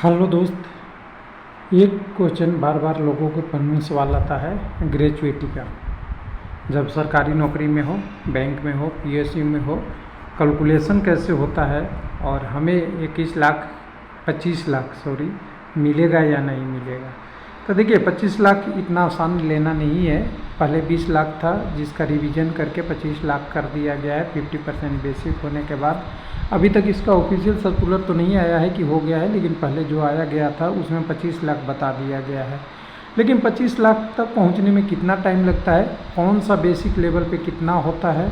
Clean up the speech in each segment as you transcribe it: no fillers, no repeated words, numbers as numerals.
Hello दोस्त, एक question बार बार लोगों के मन में सवाल आता है ग्रेजुएटी का। जब सरकारी नौकरी में हो, बैंक में हो, पीएसयू में हो, कैलकुलेशन कैसे होता है और हमें 25 लाख मिलेगा या नहीं मिलेगा। तो देखिए 25 लाख इतना आसान लेना नहीं है। पहले 20 लाख था जिसका रिवीजन करके 25 लाख कर दिया गया है 50% बेसिक होने के बाद। अभी तक इसका ऑफिशियल सर्कुलर तो नहीं आया है कि हो गया है, लेकिन पहले जो आया गया था उसमें 25 लाख बता दिया गया है। लेकिन 25 लाख तक पहुंचने में कितना टाइम लगता है, कौन सा बेसिक लेवल पे कितना होता है,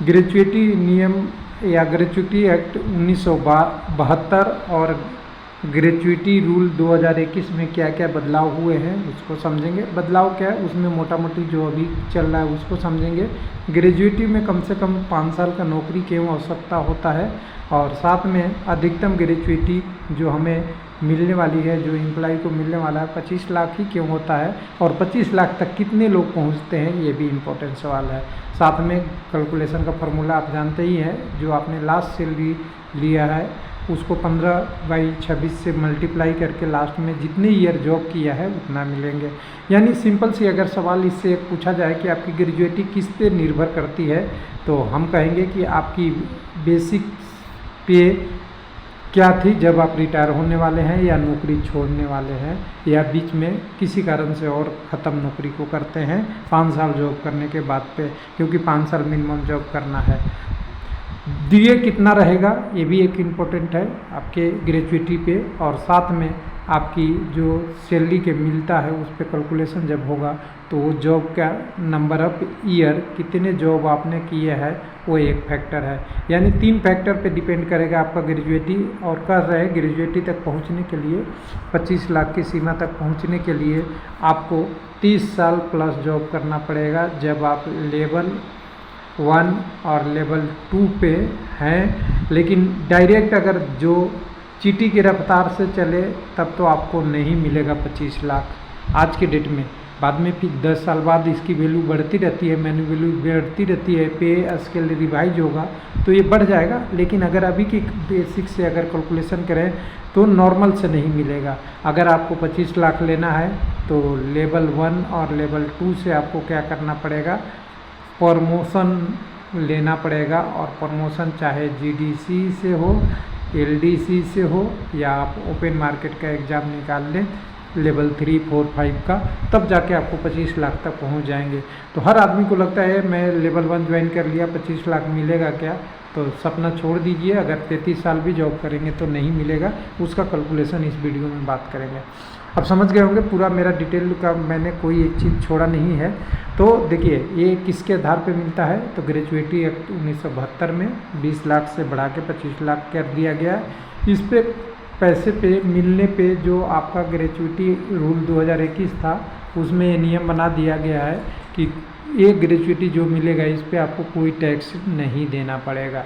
ग्रेजुएटी नियम या ग्रेजुएटी एक्ट 1972 और ग्रेजुएटी रूल 2021 में क्या क्या बदलाव हुए हैं उसको समझेंगे। बदलाव क्या है उसमें मोटा मोटी जो अभी चल रहा है उसको समझेंगे। ग्रेजुएटी में कम से कम 5 साल का नौकरी क्यों आवश्यकता होता है, और साथ में अधिकतम ग्रेजुएटी जो हमें मिलने वाली है, जो एम्प्लॉय को मिलने वाला है 25 लाख ही क्यों होता है, और 25 लाख तक कितने लोग पहुंचते हैं, ये भी इम्पोर्टेंट सवाल है। साथ में कैलकुलेशन का फार्मूला आप जानते ही हैं, जो आपने लास्ट सैलरी लिया है उसको 15/26 से मल्टीप्लाई करके लास्ट में जितने ईयर जॉब किया है उतना मिलेंगे। यानी सिंपल सी अगर सवाल इससे पूछा जाए कि आपकी ग्रेजुएटी किस पे निर्भर करती है, तो हम कहेंगे कि आपकी बेसिक पे क्या थी जब आप रिटायर होने वाले हैं या नौकरी छोड़ने वाले हैं, या बीच में किसी कारण से और ख़त्म नौकरी को करते हैं 5 साल जॉब करने के बाद पे, क्योंकि 5 साल मिनिमम जॉब करना है। डीए कितना रहेगा ये भी एक इम्पोर्टेंट है आपके ग्रेजुएटी पे, और साथ में आपकी जो सैलरी के मिलता है उस पर कैलकुलेशन जब होगा तो वो जॉब का नंबर ऑफ ईयर, कितने जॉब आपने किए हैं, वो एक फैक्टर है। यानी 3 फैक्टर पे डिपेंड करेगा आपका ग्रेजुएटी। और कर रहे ग्रेजुएटी तक पहुंचने के लिए 25 लाख की सीमा तक पहुंचने के लिए आपको 30 साल प्लस जॉब करना पड़ेगा जब आप लेवल 1 और लेवल 2 पे हैं। लेकिन डायरेक्ट अगर जो चीटी की रफ्तार से चले तब तो आपको नहीं मिलेगा 25 लाख आज के डेट में। बाद में फिर 10 साल बाद इसकी वैल्यू बढ़ती रहती है, मैन्यू वैल्यू बढ़ती रहती है, पे स्केल रिवाइज होगा तो ये बढ़ जाएगा। लेकिन अगर अभी की बेसिक से अगर कैलकुलेशन करें तो नॉर्मल से नहीं मिलेगा। अगर आपको 25 लाख लेना है तो लेवल 1 और लेवल 2 से आपको क्या करना पड़ेगा, प्रमोशन लेना पड़ेगा। और प्रमोशन चाहे जीडीसी से हो, एलडीसी से हो, या आप ओपन मार्केट का एग्ज़ाम निकाल लें लेवल 3, 4, 5 का, तब जाके आपको 25 लाख तक पहुंच जाएंगे। तो हर आदमी को लगता है मैं लेवल 1 ज्वाइन कर लिया 25 लाख मिलेगा क्या, तो सपना छोड़ दीजिए। अगर 33 साल भी जॉब करेंगे तो नहीं मिलेगा। उसका कैलकुलेशन इस वीडियो में बात करेंगे। अब समझ गए होंगे पूरा मेरा डिटेल का, मैंने कोई एक चीज़ छोड़ा नहीं है। तो देखिए ये किसके आधार पे मिलता है, तो ग्रेजुएटी एक्ट 1972 में 20 लाख से बढ़ा के 25 लाख कर दिया गया है। इस पे पैसे पे मिलने पे जो आपका ग्रेजुएटी रूल 2021 था उसमें ये नियम बना दिया गया है कि एक ग्रेजुएटी जो मिलेगा इस पे आपको कोई टैक्स नहीं देना पड़ेगा।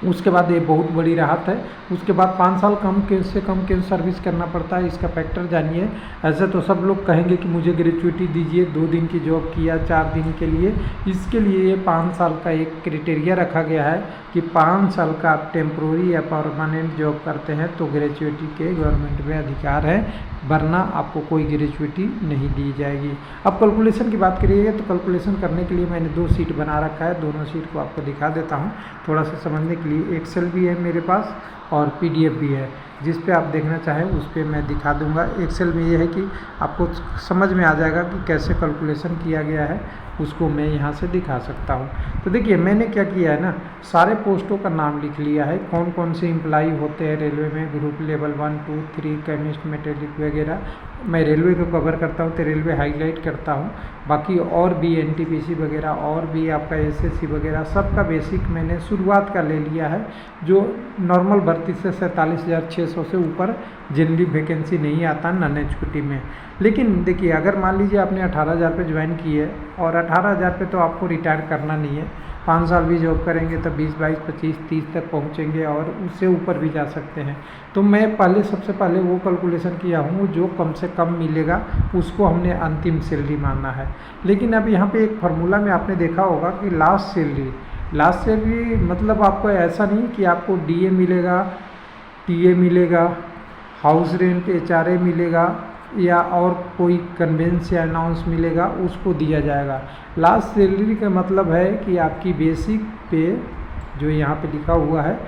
उसके बाद ये बहुत बड़ी राहत है। उसके बाद 5 साल से कम के सर्विस करना पड़ता है, इसका फैक्टर जानिए। ऐसे तो सब लोग कहेंगे कि मुझे ग्रेजुएटी दीजिए, 2 दिन की जॉब किया 4 दिन के लिए। इसके लिए ये 5 साल का एक क्राइटेरिया रखा गया है कि 5 साल का आप टेम्प्रोरी या परमानेंट जॉब करते हैं तो ग्रेजुएटी के गवर्नमेंट में अधिकार है, वरना आपको कोई ग्रेजुएटी नहीं दी जाएगी। अब कैलकुलेशन की बात करिएगा तो कैलकुलेशन करने के लिए मैंने 2 शीट बना रखा है, दोनों शीट को आपको दिखा देता हूँ थोड़ा सा समझने के लिए। एक्सेल भी है मेरे पास और पीडीएफ भी है, जिस पे आप देखना चाहें उस पे मैं दिखा दूंगा। एक्सेल में ये है कि आपको समझ में आ जाएगा कि कैसे कैलकुलेशन किया गया है, उसको मैं यहाँ से दिखा सकता हूँ। तो देखिए मैंने क्या किया है ना, सारे पोस्टों का नाम लिख लिया है, कौन कौन से एम्प्लाई होते हैं रेलवे में, ग्रुप लेवल 1, 2, 3, केमिस्ट, मैट्रिक वगैरह। मैं रेलवे को कवर करता हूँ तो रेलवे हाईलाइट करता हूँ। बाकी और भी एनटीपीसी वगैरह और भी आपका एसएससी वगैरह सबका बेसिक मैंने शुरुआत का ले लिया है। जो नॉर्मल भर्ती से 47,600 से ऊपर जनरली वैकेंसी नहीं आता नॉन एग्जीक्यूटिव में। लेकिन देखिए अगर मान लीजिए आपने 18,000 पे ज्वाइन की है और 18,000 पे तो आपको रिटायर करना नहीं है, 5 साल भी जॉब करेंगे तो 20, 22, 25, 30 तक पहुंचेंगे और उससे ऊपर भी जा सकते हैं। तो मैं सबसे पहले वो कैलकुलेशन किया हूँ जो कम से कम मिलेगा, उसको हमने अंतिम सैलरी मानना है। लेकिन अब यहाँ पे एक फार्मूला में आपने देखा होगा कि लास्ट सैलरी मतलब आपको ऐसा नहीं कि आपको डीए मिलेगा, टीए मिलेगा, हाउस रेंट HRA मिलेगा या और कोई कन्वेंस या अनाउंस मिलेगा उसको दिया जाएगा। लास्ट सैलरी का मतलब है कि आपकी बेसिक पे जो यहाँ पे लिखा हुआ है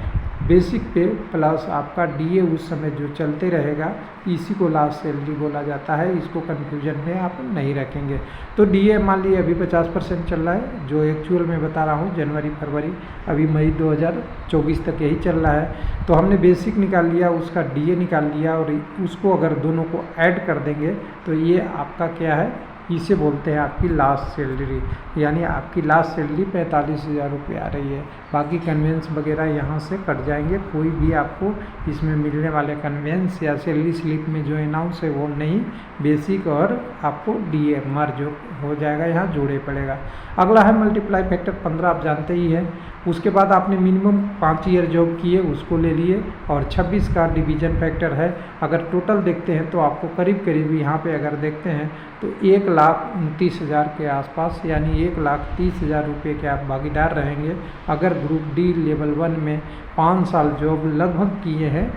बेसिक पे प्लस आपका DA उस समय जो चलते रहेगा, इसी को लास्ट सैलरी बोला जाता है। इसको कन्फ्यूजन में आप नहीं रखेंगे। तो DA मान लीजिए अभी 50% चल रहा है, जो एक्चुअल में बता रहा हूँ जनवरी फरवरी अभी मई 2024 तक यही चल रहा है। तो हमने बेसिक निकाल लिया, उसका DA निकाल लिया और उसको अगर दोनों को ऐड कर देंगे तो ये आपका क्या है, इसे बोलते हैं आपकी लास्ट सैलरी। यानी आपकी लास्ट सैलरी 45,000 रुपये आ रही है। बाकी कन्वेंस वगैरह यहाँ से कट जाएंगे, कोई भी आपको इसमें मिलने वाले कन्वेंस या सैलरी स्लिप में जो अनाउंस है वो नहीं, बेसिक और आपको DA मर्ज हो जाएगा, यहाँ जोड़े पड़ेगा। अगला है मल्टीप्लाई फैक्टर 15, आप जानते ही हैं। उसके बाद आपने मिनिमम 5 ईयर जॉब किए उसको ले लिए और 26 का डिवीजन फैक्टर है। अगर टोटल देखते हैं तो आपको करीब करीब यहाँ पे अगर देखते हैं तो 1,29,000 के आसपास यानी 1,30,000 रुपये के आप भागीदार रहेंगे अगर ग्रुप D लेवल 1 में 5 साल जॉब लगभग किए हैं।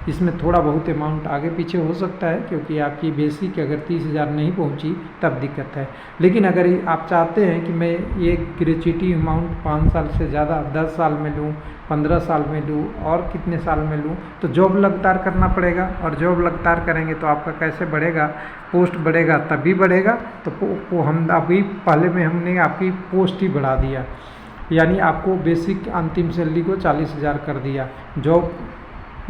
इसमें थोड़ा बहुत अमाउंट आगे पीछे हो सकता है क्योंकि आपकी बेसिक अगर 30,000 नहीं पहुंची तब दिक्कत है। लेकिन अगर आप चाहते हैं कि मैं ये ग्रेच्युटी अमाउंट 5 साल से ज़्यादा 10 साल में लूँ, 15 साल में लूँ और कितने साल में लूँ, तो जॉब लगातार करना पड़ेगा। और जॉब लगातार करेंगे तो आपका कैसे बढ़ेगा, पोस्ट बढ़ेगा तभी बढ़ेगा। तो हम अभी पहले में हमने आपकी पोस्ट ही बढ़ा दिया, यानी आपको बेसिक अंतिम सैलरी को 40,000 कर दिया। Job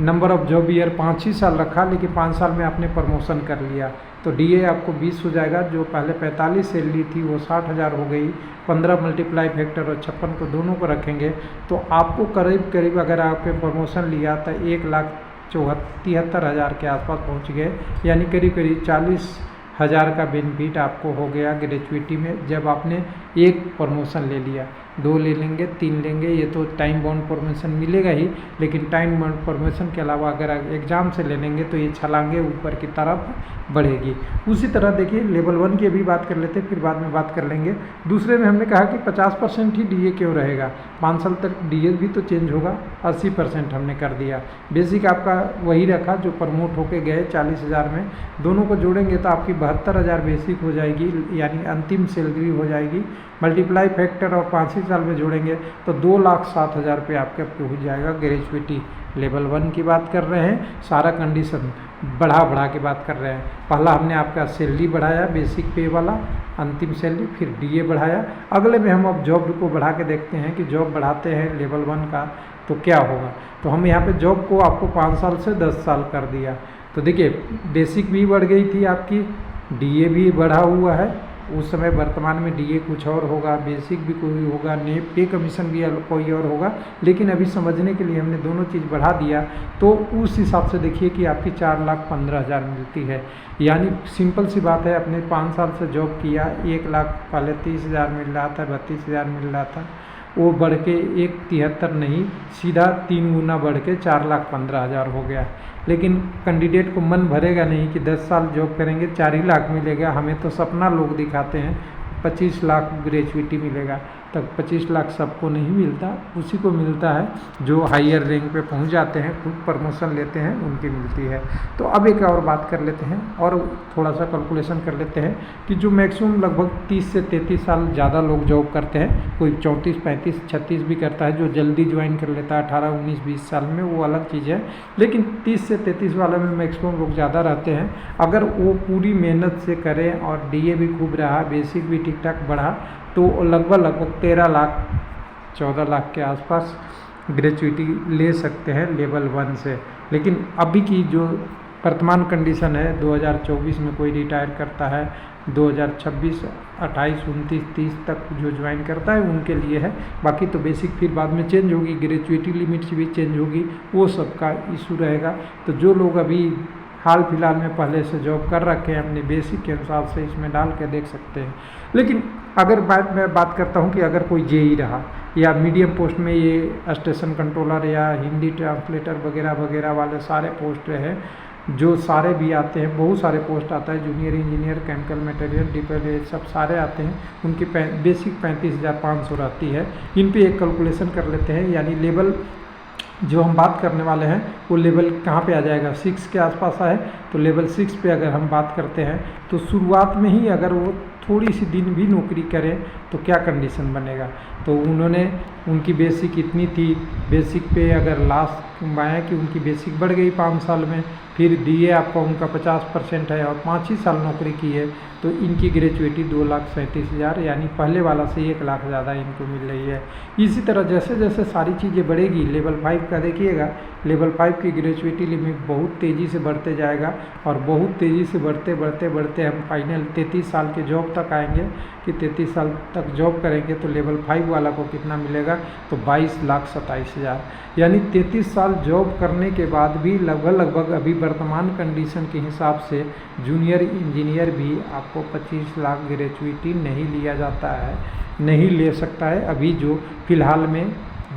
number of job year 5 ही साल रखा, लेकिन 5 साल में आपने प्रमोशन कर लिया तो DA आपको 20 हो जाएगा। जो पहले 45 सैलरी थी वो 60,000 हो गई। 15 मल्टीप्लाई फैक्टर और 56 को दोनों को रखेंगे तो आपको करीब करीब अगर आपने प्रमोशन लिया तो 1,73,000 के आसपास पहुंच गए, यानी करीब करीब 40,000 का बेनिफिट आपको हो गया ग्रेच्युटी में जब आपने एक प्रमोशन ले लिया। 2 ले लेंगे, 3 लेंगे, ये तो टाइम बाउंड प्रमोशन मिलेगा ही, लेकिन टाइम बाउंड प्रमोशन के अलावा अगर एग्ज़ाम से ले लेंगे तो ये छलांगे ऊपर की तरफ बढ़ेगी। उसी तरह देखिए लेवल 1 की भी बात कर लेते हैं, फिर बाद में बात कर लेंगे। दूसरे में हमने कहा कि 50% ही DA क्यों रहेगा, 5 साल तक DA भी तो चेंज होगा, 80% हमने कर दिया। बेसिक आपका वही रखा जो प्रमोट होके गए 40,000 में, दोनों को जोड़ेंगे तो आपकी 72,000 बेसिक हो जाएगी, यानी अंतिम सैलरी हो जाएगी। मल्टीप्लाई फैक्टर और 5 ही साल में जोड़ेंगे तो 2,07,000 रुपये आपके हो जाएगा। ग्रेच्युटी लेवल 1 की बात कर रहे हैं, सारा कंडीशन बढ़ा के बात कर रहे हैं। पहला हमने आपका सैलरी बढ़ाया बेसिक पे वाला अंतिम सैलरी, फिर DA बढ़ाया। अगले में हम अब जॉब को बढ़ा के देखते हैं कि जॉब बढ़ाते हैं लेवल 1 का तो क्या होगा। तो हम यहाँ पे जॉब को आपको 5 साल से 10 साल कर दिया। तो देखिए बेसिक भी बढ़ गई थी आपकी, DA भी बढ़ा हुआ है। उस समय वर्तमान में DA कुछ और होगा, बेसिक भी कोई होगा, पे कमीशन भी कोई और होगा, लेकिन अभी समझने के लिए हमने दोनों चीज़ बढ़ा दिया। तो उस हिसाब से देखिए कि आपकी 4,15,000 मिलती है। यानी सिंपल सी बात है, अपने 5 साल से जॉब किया, 1,00,000 पहले 30,000 मिल रहा था, 32,000 मिल रहा था, वो बढ़ के 1,73 नहीं सीधा 3 गुना बढ़ के 4,15,000 हो गया। लेकिन कैंडिडेट को मन भरेगा नहीं कि 10 साल जॉब करेंगे 4 ही लाख मिलेगा। हमें तो सपना लोग दिखाते हैं 25 लाख ग्रेच्युटी मिलेगा, तब 25 लाख सबको नहीं मिलता, उसी को मिलता है जो हायर रैंक पे पहुंच जाते हैं, खुद प्रमोशन लेते हैं, उनकी मिलती है। तो अब एक और बात कर लेते हैं और थोड़ा सा कैलकुलेशन कर लेते हैं कि जो मैक्सिमम लगभग 30 से 33 साल ज़्यादा लोग जॉब करते हैं, कोई 34, 35, 36 भी करता है, जो जल्दी ज्वाइन कर लेता है 18, 19, 20 साल में, वो अलग चीज़ है। लेकिन 30 से 33 वाले में मैक्सिमम लोग ज़्यादा रहते हैं। अगर वो पूरी मेहनत से करें और DA भी खूब रहा, बेसिक भी ठीक ठाक बढ़ा, तो लगभग 13 लाख 14 लाख के आसपास ग्रेच्युटी ले सकते हैं लेवल 1 से। लेकिन अभी की जो वर्तमान कंडीशन है 2024 में कोई रिटायर करता है, 2026, 28, 29, 30 तक जो ज्वाइन करता है उनके लिए है। बाकी तो बेसिक फिर बाद में चेंज होगी, ग्रेच्युटी लिमिट भी चेंज होगी, वो सबका इशू रहेगा। तो जो लोग अभी हाल फिलहाल में पहले से जॉब कर रखे हैं अपने बेसिक के अनुसार से इसमें डाल के देख सकते हैं। लेकिन अगर मैं बात करता हूं कि अगर कोई JE रहा या मीडियम पोस्ट में ये स्टेशन कंट्रोलर या हिंदी ट्रांसलेटर वगैरह वगैरह वाले सारे पोस्ट हैं, जो सारे भी आते हैं, बहुत सारे पोस्ट आता है, जूनियर इंजीनियर, केमिकल मटेरियल, डिपेल, सब सारे आते हैं, उनकी बेसिक 35,500 रहती है। इन पे एक कैलकुलेशन कर लेते हैं, यानी लेवल जो हम बात करने वाले हैं वो लेवल कहाँ पे आ जाएगा, 6 के आसपास है। तो लेवल 6 पे अगर हम बात करते हैं तो शुरुआत में ही अगर वो थोड़ी सी दिन भी नौकरी करें तो क्या कंडीशन बनेगा। तो उन्होंने उनकी बेसिक इतनी थी, बेसिक पे अगर लास्ट आया कि उनकी बेसिक बढ़ गई 5 साल में, फिर डीए आपका उनका 50% है और 5 ही साल नौकरी की है, तो इनकी ग्रेजुएटी 2,37,000 यानी पहले वाला से 1 लाख ज़्यादा इनको मिल रही है। इसी तरह जैसे जैसे सारी चीज़ें बढ़ेगी, लेवल 5 का देखिएगा, लेवल 5 की ग्रेजुएटी लिमिट बहुत तेज़ी से बढ़ते जाएगा और बहुत तेज़ी से बढ़ते बढ़ते बढ़ते हम फाइनल 33 साल के जॉब तक आएंगे कि 33 साल तक जॉब करेंगे तो लेवल 5 वाला को कितना मिलेगा, तो 22,27,000। यानी 33 साल जॉब करने के बाद भी लगभग अभी वर्तमान कंडीशन के हिसाब से जूनियर इंजीनियर भी आपको 25 लाख ग्रेजुएटी नहीं लिया जाता है, नहीं ले सकता है अभी जो फ़िलहाल में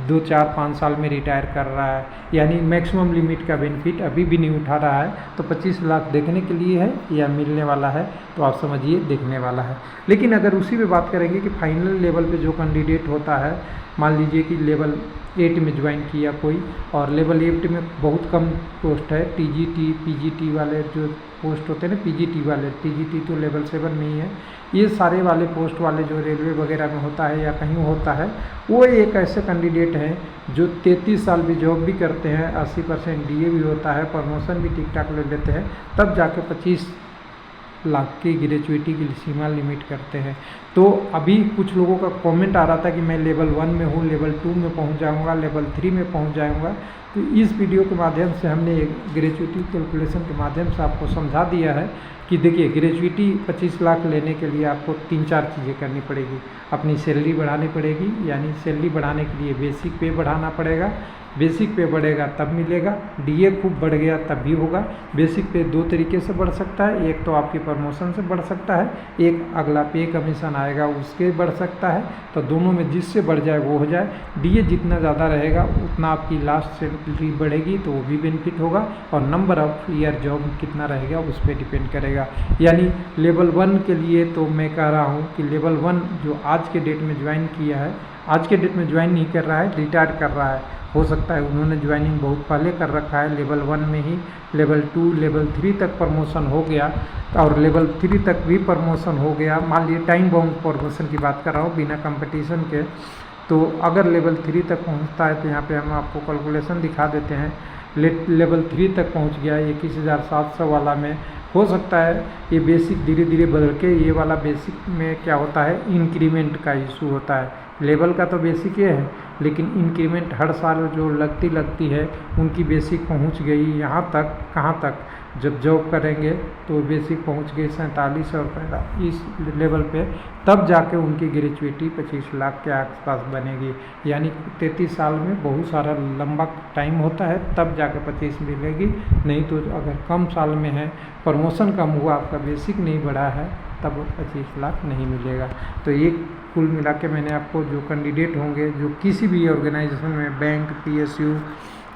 2, 4, 5 साल में रिटायर कर रहा है, यानी मैक्सिमम लिमिट का बेनिफिट अभी भी नहीं उठा रहा है। तो 25 लाख देखने के लिए है या मिलने वाला है, तो आप समझिए देखने वाला है। लेकिन अगर उसी पे बात करेंगे कि फाइनल लेवल पे जो कैंडिडेट होता है, मान लीजिए कि लेवल 8 में ज्वाइन किया कोई और लेवल 8 में बहुत कम पोस्ट है, टीजीटी पीजीटी वाले जो पोस्ट होते हैं ना, पीजीटी वाले, टीजीटी तो लेवल 7 में ही है, ये सारे वाले पोस्ट वाले जो रेलवे वगैरह में होता है या कहीं होता है, वो एक ऐसे कैंडिडेट हैं जो 33 साल भी जॉब भी करते हैं, 80% डीए भी होता है, प्रमोशन भी ठीक ठाक ले लेते हैं, तब जाके 25 लाख की ग्रेजुएटी की सीमा लिमिट करते हैं। तो अभी कुछ लोगों का कमेंट आ रहा था कि मैं लेवल 1 में हूँ, लेवल 2 में पहुँच जाऊँगा, लेवल 3 में पहुँच जाऊँगा। तो इस वीडियो के माध्यम से हमने ग्रेजुएटी कैलकुलेशन के माध्यम से आपको समझा दिया है कि देखिए ग्रेजुएटी 25 लाख लेने के लिए आपको 3-4 चीज़ें करनी पड़ेगी। अपनी सैलरी बढ़ानी पड़ेगी, यानी सैलरी बढ़ाने के लिए बेसिक पे बढ़ाना पड़ेगा, बेसिक पे बढ़ेगा तब मिलेगा, डीए खूब बढ़ गया तब भी होगा। बेसिक पे 2 तरीके से बढ़ सकता है, एक तो आपकी प्रमोशन से बढ़ सकता है, एक अगला पे कमीशन आएगा उसके बढ़ सकता है, तो दोनों में जिससे बढ़ जाए वो हो जाए। डीए जितना ज़्यादा रहेगा उतना आपकी लास्ट सैलरी बढ़ेगी तो वो भी बेनिफिट होगा, और नंबर ऑफ ईयर जॉब कितना रहेगा उस पर डिपेंड करेगा। यानी लेवल 1 के लिए तो मैं कह रहा हूँ कि लेवल 1 जो आज के डेट में ज्वाइन किया है, आज के डेट में ज्वाइन नहीं कर रहा है, रिटायर कर रहा है, हो सकता है उन्होंने ज्वाइनिंग बहुत पहले कर रखा है, लेवल 1 में ही लेवल 2 लेवल 3 तक प्रमोशन हो गया और लेवल 3 तक भी प्रमोशन हो गया। मान लीजिए टाइम बाउंड प्रमोशन की बात कर रहा हूँ बिना कंपटीशन के। तो अगर लेवल 3 तक पहुँचता है तो यहाँ पे हम आपको कैलकुलेशन दिखा देते हैं। लेवल 3 तक पहुँच गया 21,700 वाला में, हो सकता है ये बेसिक धीरे धीरे बदल के, ये वाला बेसिक में क्या होता है इंक्रीमेंट का इशू होता है। लेवल का तो बेसिक ये है, लेकिन इंक्रीमेंट हर साल जो लगती है, उनकी बेसिक पहुंच गई यहाँ तक, कहाँ तक, जब जॉब करेंगे तो बेसिक पहुंच गई 47 और पैदा इस लेवल पे, तब जाके उनकी ग्रेजुएटी 25 लाख के आसपास बनेगी। यानी 33 साल में बहुत सारा लंबा टाइम होता है, तब जाके 25 मिलेगी। नहीं तो अगर कम साल में है, प्रमोशन कम हुआ, आपका बेसिक नहीं बढ़ा है, तब 25 लाख नहीं मिलेगा। तो ये कुल मिला के मैंने आपको जो कैंडिडेट होंगे जो किसी भी ऑर्गेनाइजेशन में, बैंक, पीएसयू,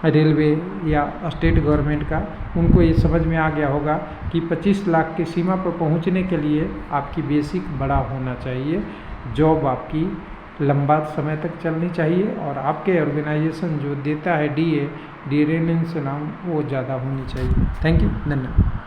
रेलवे या स्टेट गवर्नमेंट का, उनको ये समझ में आ गया होगा कि 25 लाख की सीमा पर पहुंचने के लिए आपकी बेसिक बड़ा होना चाहिए, जॉब आपकी लंबा समय तक चलनी चाहिए, और आपके ऑर्गेनाइजेशन जो देता है डीए रेनेंस नाम वो ज़्यादा होनी चाहिए। थैंक यू, धन्यवाद।